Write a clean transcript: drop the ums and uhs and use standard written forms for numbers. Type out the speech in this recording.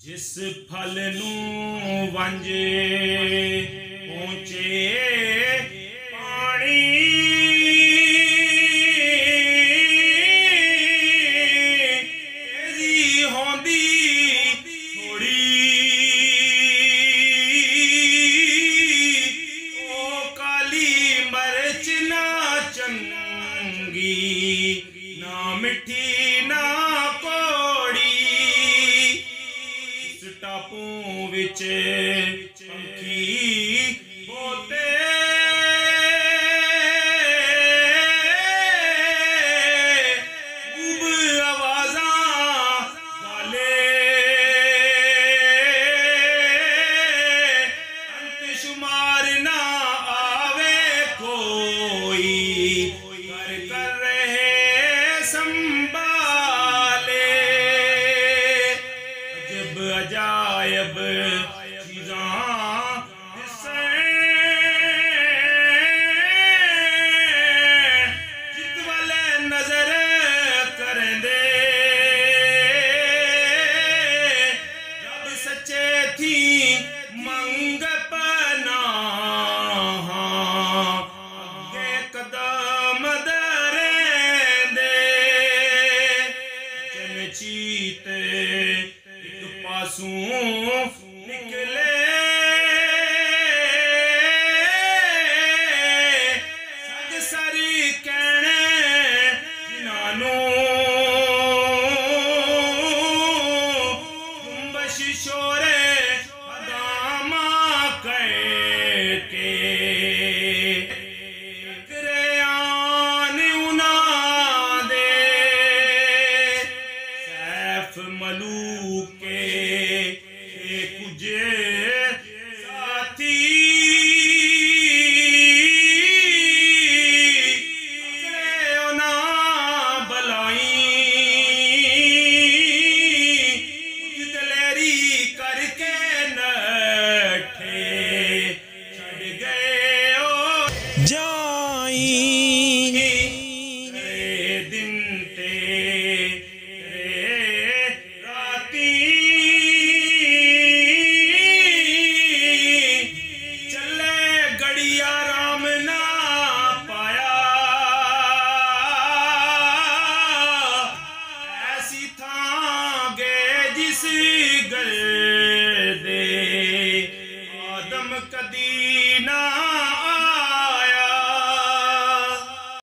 जिस फल नू वंजे पहुँचे पानी तेजी होंदी थोड़ी ओ काली मरच ना चंगी ना मिठी ना टापू विच पंखी बोते खूब आवाज़ां गाले अंत शुमार ना आवे कोई कर कर रहे संभाले अजायब चीज़ां जित वाले नजर करेंदे रब सच्चे थी मंग पनाह अगे कदम दरेंदे चमचीते निकले सग सारी कहने जिन्हानू जुम्बश शोर